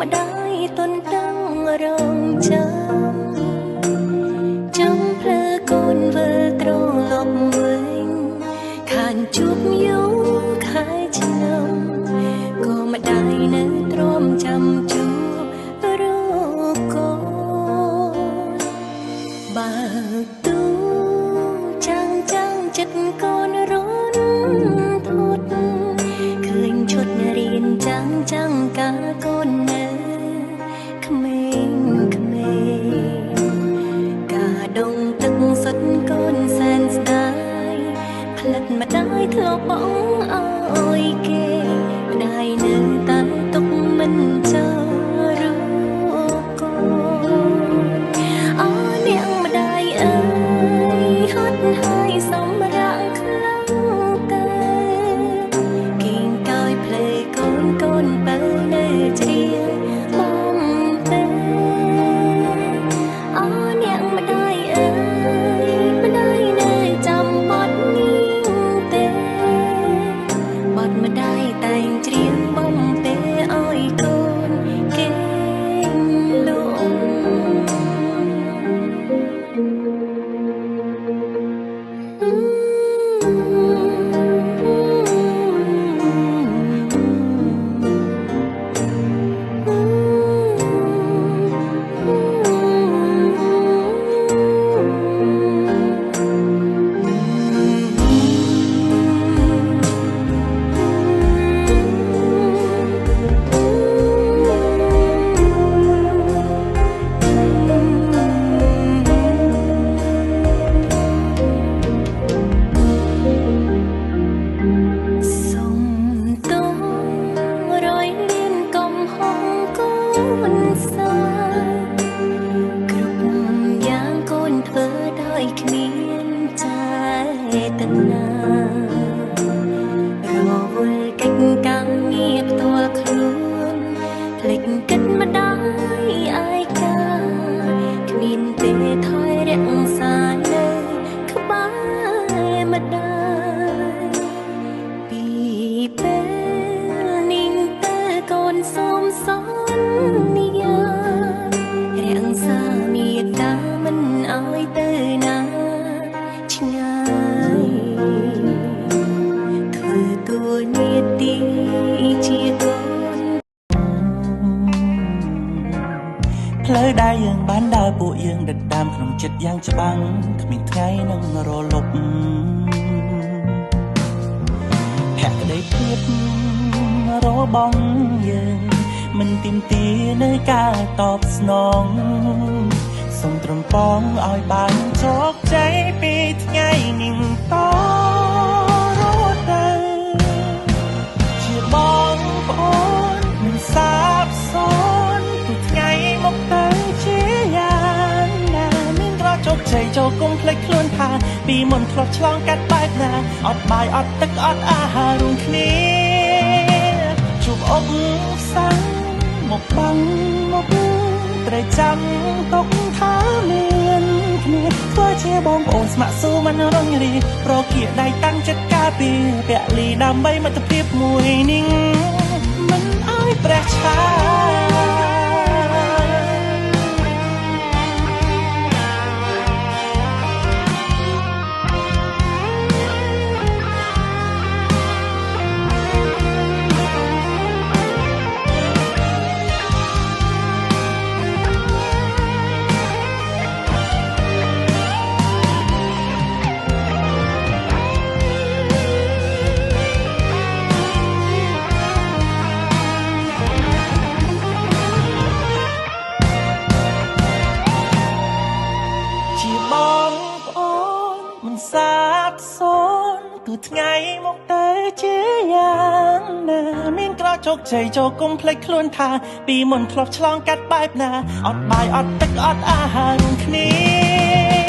ម្ដាយទុនតាំងរងចាំចាំភ្លើកូនវិលត្រឡប់វិញខានជួបយូរខែឆ្នាំក៏ម្ដាយនៅទ្រាំចាំជួបរកូនបើទូចាំចិត្តកូនរនធត់ឃើញឈុតរៀនចាំកាកូននៅក្មេងការដងទឹកសុទ្ធកូនសែនស្ដាយផ្លិតម្ដាយធ្លាប់បងអើយគេម្ដាយនៅតែទុកមិនចូលរកូនអូអ្នកម្ដាយអើយហត់ហើយសម្រាប់ខ្លាំងតែគៀងកោយភ្លេកូនបើនៅជ្រៀងបំពេអូអ្នកម្ដាយអើយម្ដាយនៅចាំបត់នេះទេបត់ម្ដាយតែងជ្រៀងបំពេអើយកូនគេលំគ្មានចេតនារវល់កិច្ចការងារផ្ទាល់ខ្លួនភ្លេចគិតម្ដាយឯកាគ្មានពេលថយរក្សានៅក្បែរម្ដាយពីពេលនេះទៅកូនសូមសន្យារក្សាមេត្តាមិនឲ្យទៅណាឆ្ងាយធ្វើតួនាទីជាកូនផ្លូវដែលយើងបានដើរពួកយើងដិតដាមក្នុងចិត្តយ៉ាងច្បាំងគ្មានថ្ងៃនឹងរលប់ភក្តីភាពរបស់យើងមិនទាមទារនៅការតបស្នងសូមត្រឹមប៉ងឲ្យបានជោគជ័យពីថ្ងៃនេះតរទៅជាបងប្អូនមិនសាបសូន្យពីថ្ងៃមកទៅជាយ៉ាងណាមានរកជោគជ័យចូលគុំភ្លេចខ្លួនថាពីមុនធ្លាប់ឆ្លងកាត់បែបណាអត់បាយអត់ទឹកអត់អាហាររួមគ្នាជួបអុកសាំងមកបាំងមកត្រូវចាំទុកថាមានគ្នាធ្វើជាបងប្អូនស្ម័គ្រស៊ូមិនរញរីប្រគៀដៃតាំងចិត្តការពារពលីដើម្បីមិត្តភាពមួយនេះមិនឲ្យប្រះឆាសាបសូន្យទោះថ្ងៃមកទៅជាយ៉ាងណាមានក្រជោគជ័យចូលគុំភ្លេចខ្លួនថាពីមុនធ្លាប់ឆ្លងកាត់បែបណាអត់បាយអត់ទឹកអត់អាហាររួមគ្នា